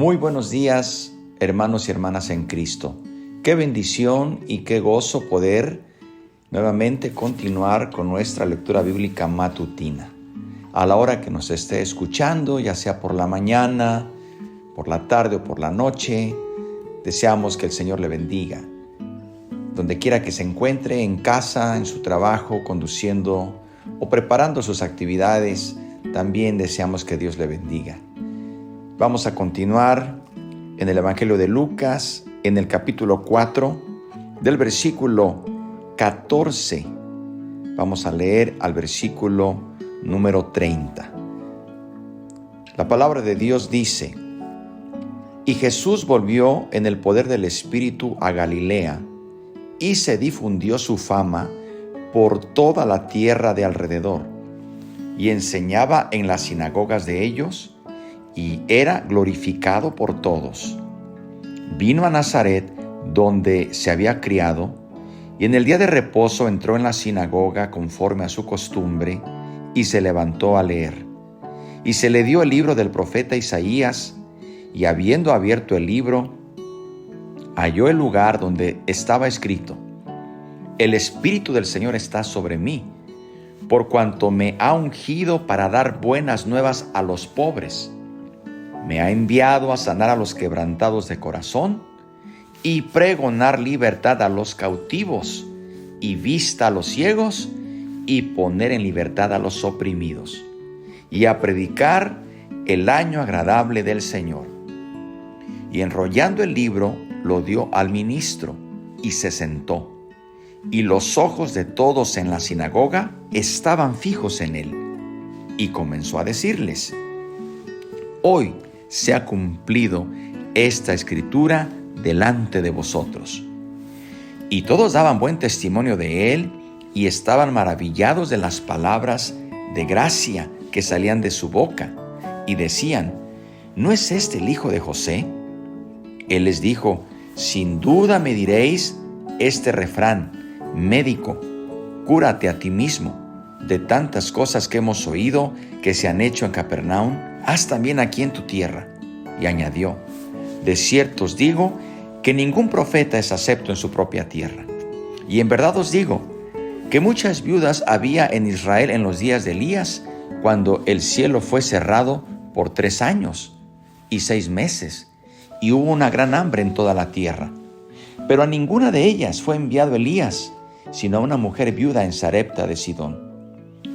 Muy buenos días, hermanos y hermanas en Cristo. Qué bendición y qué gozo poder nuevamente continuar con nuestra lectura bíblica matutina. A la hora que nos esté escuchando, ya sea por la mañana, por la tarde o por la noche, deseamos que el Señor le bendiga. Donde quiera que se encuentre, en casa, en su trabajo, conduciendo o preparando sus actividades, también deseamos que Dios le bendiga. Vamos a continuar en el Evangelio de Lucas, en el capítulo 4, del versículo 14. Vamos a leer al versículo número 30. La palabra de Dios dice: Y Jesús volvió en el poder del Espíritu a Galilea, y se difundió su fama por toda la tierra de alrededor, y enseñaba en las sinagogas de ellos, y era glorificado por todos. Vino a Nazaret, donde se había criado, y en el día de reposo entró en la sinagoga conforme a su costumbre, y se levantó a leer. Y se le dio el libro del profeta Isaías, y habiendo abierto el libro, halló el lugar donde estaba escrito: El Espíritu del Señor está sobre mí, por cuanto me ha ungido para dar buenas nuevas a los pobres. Me ha enviado a sanar a los quebrantados de corazón y pregonar libertad a los cautivos y vista a los ciegos y poner en libertad a los oprimidos y a predicar el año agradable del Señor. Y enrollando el libro lo dio al ministro y se sentó. Y los ojos de todos en la sinagoga estaban fijos en él. Y comenzó a decirles: Hoy se ha cumplido esta escritura delante de vosotros. Y todos daban buen testimonio de él y estaban maravillados de las palabras de gracia que salían de su boca, y decían: ¿No es este el hijo de José? Él les dijo: Sin duda me diréis este refrán: Médico, cúrate a ti mismo. De tantas cosas que hemos oído que se han hecho en Capernaum, haz también aquí en tu tierra. Y añadió: De cierto os digo que ningún profeta es acepto en su propia tierra. Y en verdad os digo que muchas viudas había en Israel en los días de Elías, cuando el cielo fue cerrado por 3 años y 6 meses, y hubo una gran hambre en toda la tierra. Pero a ninguna de ellas fue enviado Elías, sino a una mujer viuda en Sarepta de Sidón.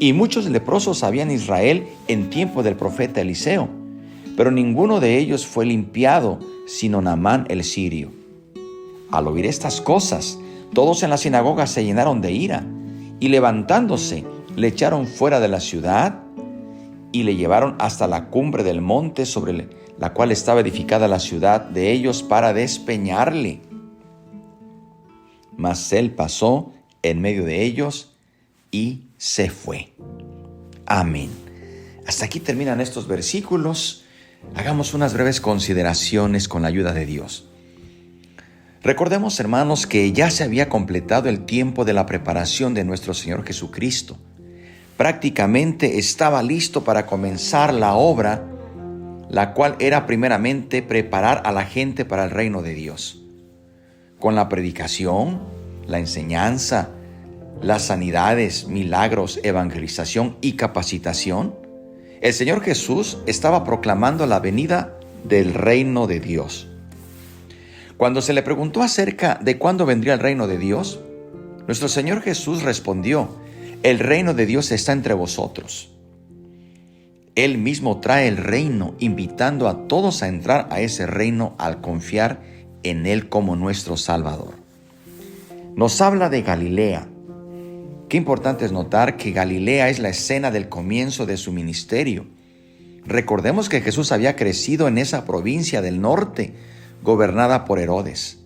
Y muchos leprosos había en Israel en tiempo del profeta Eliseo, pero ninguno de ellos fue limpiado, sino Naamán el sirio. Al oír estas cosas, todos en la sinagoga se llenaron de ira, y levantándose, le echaron fuera de la ciudad, y le llevaron hasta la cumbre del monte sobre la cual estaba edificada la ciudad de ellos, para despeñarle. Mas él pasó en medio de ellos y se fue. Amén. Hasta aquí terminan estos versículos. Hagamos unas breves consideraciones con la ayuda de Dios. Recordemos, hermanos, que ya se había completado el tiempo de la preparación de nuestro Señor Jesucristo. Prácticamente estaba listo para comenzar la obra, la cual era primeramente preparar a la gente para el reino de Dios. Con la predicación, la enseñanza, las sanidades, milagros, evangelización y capacitación, el Señor Jesús estaba proclamando la venida del reino de Dios. Cuando se le preguntó acerca de cuándo vendría el reino de Dios, nuestro Señor Jesús respondió: El reino de Dios está entre vosotros. Él mismo trae el reino, invitando a todos a entrar a ese reino al confiar en Él como nuestro Salvador. Nos habla de Galilea. Qué importante es notar que Galilea es la escena del comienzo de su ministerio. Recordemos que Jesús había crecido en esa provincia del norte, gobernada por Herodes.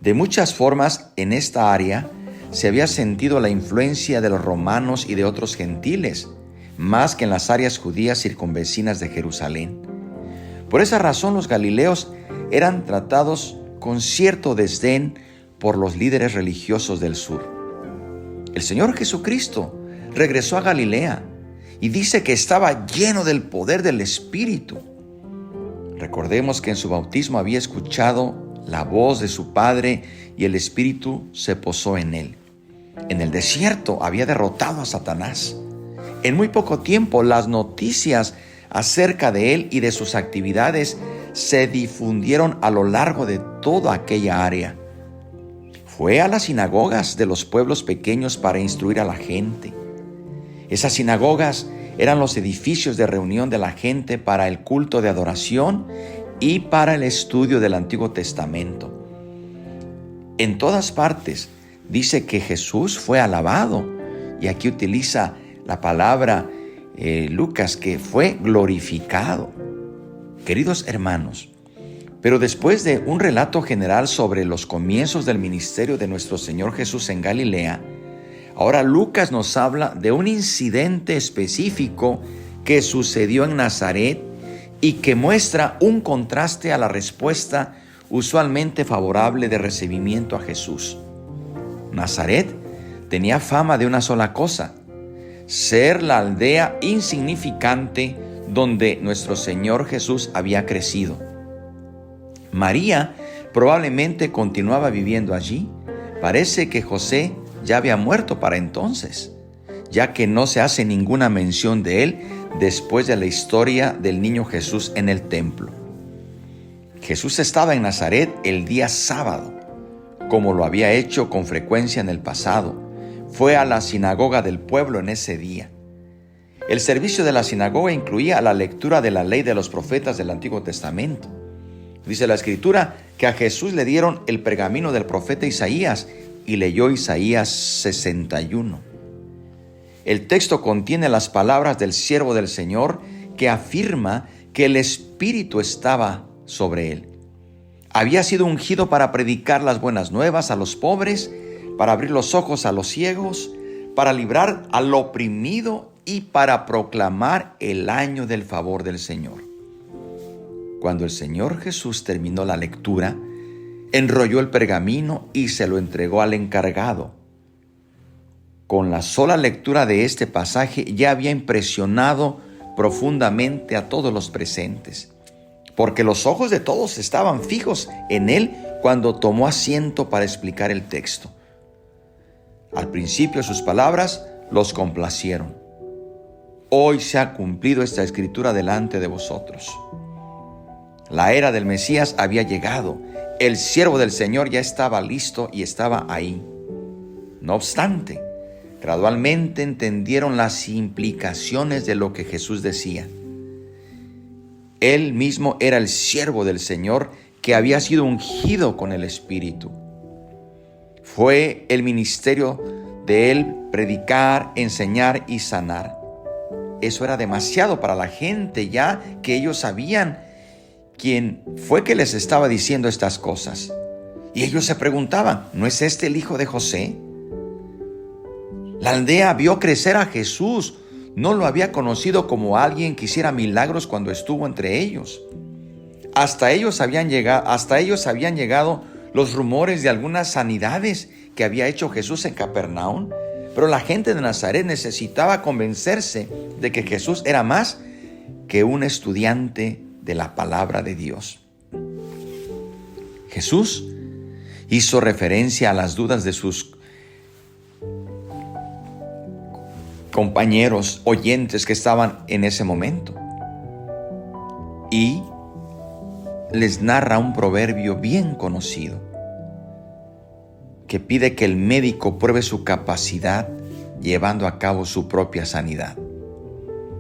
De muchas formas, en esta área se había sentido la influencia de los romanos y de otros gentiles, más que en las áreas judías circunvecinas de Jerusalén. Por esa razón, los galileos eran tratados con cierto desdén por los líderes religiosos del sur. El Señor Jesucristo regresó a Galilea y dice que estaba lleno del poder del Espíritu. Recordemos que en su bautismo había escuchado la voz de su Padre y el Espíritu se posó en él. En el desierto había derrotado a Satanás. En muy poco tiempo las noticias acerca de él y de sus actividades se difundieron a lo largo de toda aquella área. Fue a las sinagogas de los pueblos pequeños para instruir a la gente. Esas sinagogas eran los edificios de reunión de la gente para el culto de adoración y para el estudio del Antiguo Testamento. En todas partes dice que Jesús fue alabado, y aquí utiliza la palabra Lucas, que fue glorificado. Queridos hermanos, pero después de un relato general sobre los comienzos del ministerio de nuestro Señor Jesús en Galilea, ahora Lucas nos habla de un incidente específico que sucedió en Nazaret y que muestra un contraste a la respuesta usualmente favorable de recibimiento a Jesús. Nazaret tenía fama de una sola cosa: ser la aldea insignificante donde nuestro Señor Jesús había crecido. María probablemente continuaba viviendo allí. Parece que José ya había muerto para entonces, ya que no se hace ninguna mención de él después de la historia del niño Jesús en el templo. Jesús estaba en Nazaret el día sábado, como lo había hecho con frecuencia en el pasado. Fue a la sinagoga del pueblo en ese día. El servicio de la sinagoga incluía la lectura de la ley de los profetas del Antiguo Testamento. Dice la Escritura que a Jesús le dieron el pergamino del profeta Isaías y leyó Isaías 61. El texto contiene las palabras del siervo del Señor que afirma que el Espíritu estaba sobre él. Había sido ungido para predicar las buenas nuevas a los pobres, para abrir los ojos a los ciegos, para librar al oprimido y para proclamar el año del favor del Señor. Cuando el Señor Jesús terminó la lectura, enrolló el pergamino y se lo entregó al encargado. Con la sola lectura de este pasaje ya había impresionado profundamente a todos los presentes, porque los ojos de todos estaban fijos en él cuando tomó asiento para explicar el texto. Al principio sus palabras los complacieron. Hoy se ha cumplido esta escritura delante de vosotros. La era del Mesías había llegado. El siervo del Señor ya estaba listo y estaba ahí. No obstante, gradualmente entendieron las implicaciones de lo que Jesús decía. Él mismo era el siervo del Señor que había sido ungido con el Espíritu. Fue el ministerio de él predicar, enseñar y sanar. Eso era demasiado para la gente, ya que ellos sabían quién fue que les estaba diciendo estas cosas. Y ellos se preguntaban, ¿no es este el hijo de José? La aldea vio crecer a Jesús. No lo había conocido como alguien que hiciera milagros cuando estuvo entre ellos. Hasta ellos habían llegado los rumores de algunas sanidades que había hecho Jesús en Capernaum. Pero la gente de Nazaret necesitaba convencerse de que Jesús era más que un estudiante de la palabra de Dios. Jesús hizo referencia a las dudas de sus compañeros oyentes que estaban en ese momento y les narra un proverbio bien conocido que pide que el médico pruebe su capacidad llevando a cabo su propia sanidad.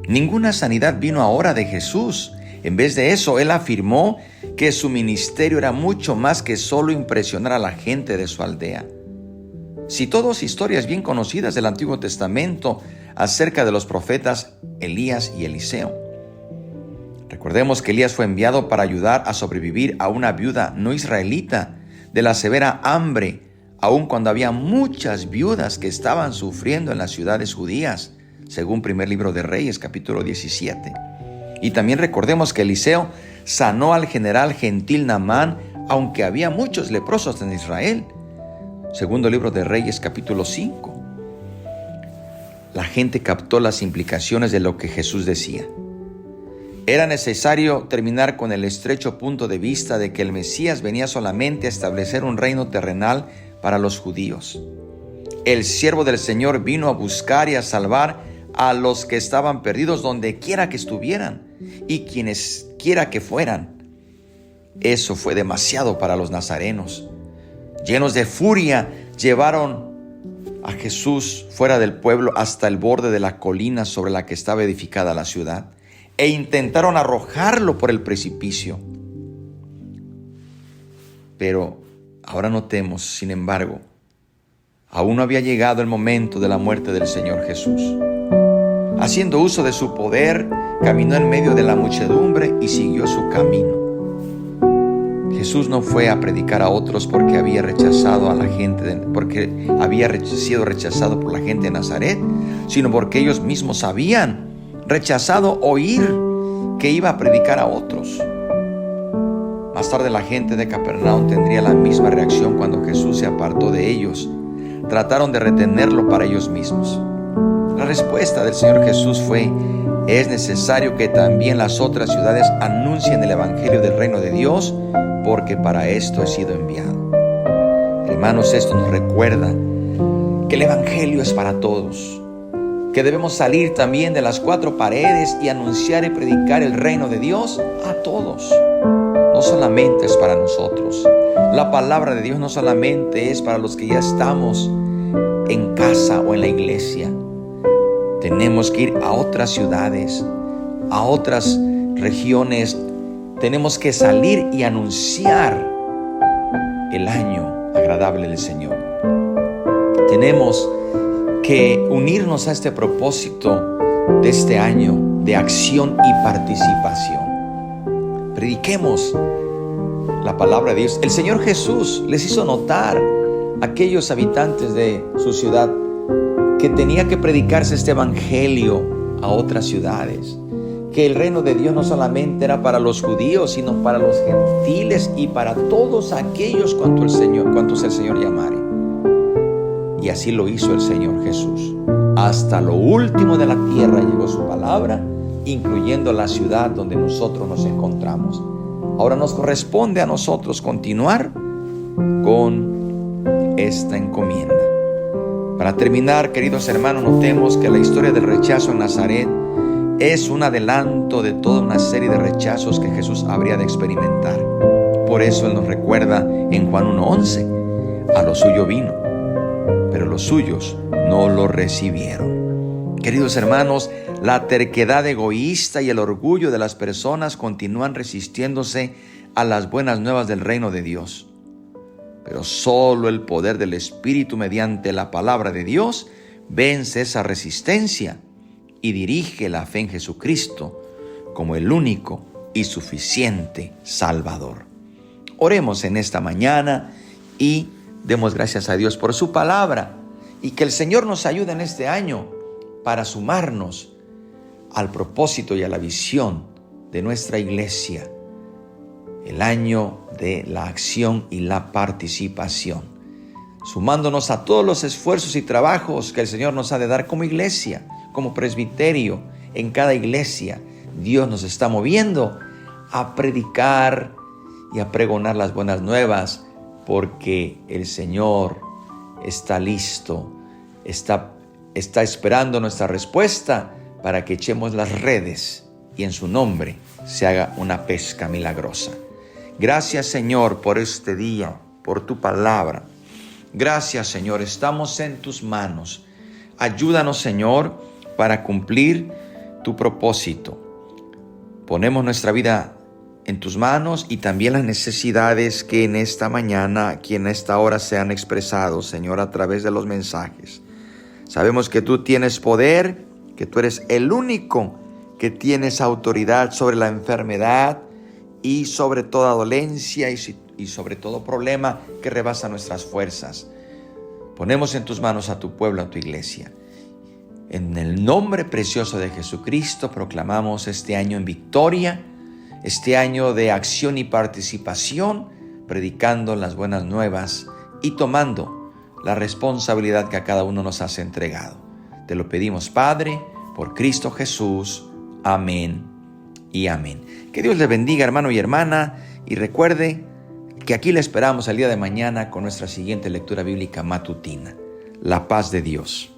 Ninguna sanidad vino ahora de Jesús. En vez de eso, él afirmó que su ministerio era mucho más que solo impresionar a la gente de su aldea. Citó dos historias bien conocidas del Antiguo Testamento acerca de los profetas Elías y Eliseo. Recordemos que Elías fue enviado para ayudar a sobrevivir a una viuda no israelita de la severa hambre, aun cuando había muchas viudas que estaban sufriendo en las ciudades judías, según primer libro de Reyes, capítulo 17. Y también recordemos que Eliseo sanó al general gentil Naamán, aunque había muchos leprosos en Israel, segundo libro de Reyes, capítulo 5. La gente captó las implicaciones de lo que Jesús decía. Era necesario terminar con el estrecho punto de vista de que el Mesías venía solamente a establecer un reino terrenal para los judíos. El siervo del Señor vino a buscar y a salvar a los que estaban perdidos donde quiera que estuvieran y quienes quiera que fueran. Eso fue demasiado para los nazarenos. Llenos de furia, llevaron a Jesús fuera del pueblo hasta el borde de la colina sobre la que estaba edificada la ciudad e intentaron arrojarlo por el precipicio. Pero ahora notemos, sin embargo, aún no había llegado el momento de la muerte del Señor Jesús. Haciendo uso de su poder, caminó en medio de la muchedumbre y siguió su camino. Jesús no fue a predicar a otros porque había rechazado a la gente, porque había sido rechazado por la gente de Nazaret, sino porque ellos mismos habían rechazado oír que iba a predicar a otros. Más tarde la gente de Capernaum tendría la misma reacción cuando Jesús se apartó de ellos. Trataron de retenerlo para ellos mismos. La respuesta del Señor Jesús fue: es necesario que también las otras ciudades anuncien el evangelio del reino de Dios, porque para esto he sido enviado. Hermanos, esto nos recuerda que el evangelio es para todos, que debemos salir también de las cuatro paredes y anunciar y predicar el reino de Dios a todos. No solamente es para nosotros. La palabra de Dios no solamente es para los que ya estamos en casa o en la iglesia. Tenemos que ir a otras ciudades, a otras regiones. Tenemos que salir y anunciar el año agradable del Señor. Tenemos que unirnos a este propósito de este año de acción y participación. Prediquemos la palabra de Dios. El Señor Jesús les hizo notar a aquellos habitantes de su ciudad que tenía que predicarse este evangelio a otras ciudades, que el reino de Dios no solamente era para los judíos, sino para los gentiles y para todos aquellos cuantos el Señor llamare. Y así lo hizo el Señor Jesús. Hasta lo último de la tierra llegó su palabra, incluyendo la ciudad donde nosotros nos encontramos. Ahora nos corresponde a nosotros continuar con esta encomienda. Para terminar, queridos hermanos, notemos que la historia del rechazo en Nazaret es un adelanto de toda una serie de rechazos que Jesús habría de experimentar. Por eso Él nos recuerda en Juan 1:11, a lo suyo vino, pero los suyos no lo recibieron. Queridos hermanos, la terquedad egoísta y el orgullo de las personas continúan resistiéndose a las buenas nuevas del reino de Dios. Pero solo el poder del Espíritu mediante la palabra de Dios vence esa resistencia y dirige la fe en Jesucristo como el único y suficiente Salvador. Oremos en esta mañana y demos gracias a Dios por su palabra y que el Señor nos ayude en este año para sumarnos al propósito y a la visión de nuestra iglesia, el año de la acción y la participación, sumándonos a todos los esfuerzos y trabajos que el Señor nos ha de dar como iglesia, como presbiterio. En cada iglesia Dios nos está moviendo a predicar y a pregonar las buenas nuevas, porque el Señor está listo, está esperando nuestra respuesta para que echemos las redes y en su nombre se haga una pesca milagrosa. Gracias, Señor, por este día, por tu palabra. Gracias, Señor, estamos en tus manos. Ayúdanos, Señor, para cumplir tu propósito. Ponemos nuestra vida en tus manos y también las necesidades que en esta mañana, aquí en esta hora se han expresado, Señor, a través de los mensajes. Sabemos que tú tienes poder, que tú eres el único que tienes autoridad sobre la enfermedad y sobre toda dolencia y sobre todo problema que rebasa nuestras fuerzas. Ponemos en tus manos a tu pueblo, a tu iglesia. En el nombre precioso de Jesucristo proclamamos este año en victoria, este año de acción y participación, predicando las buenas nuevas y tomando la responsabilidad que a cada uno nos has entregado. Te lo pedimos, Padre, por Cristo Jesús. Amén y amén. Que Dios le bendiga, hermano y hermana, y recuerde que aquí le esperamos el día de mañana con nuestra siguiente lectura bíblica matutina. La paz de Dios.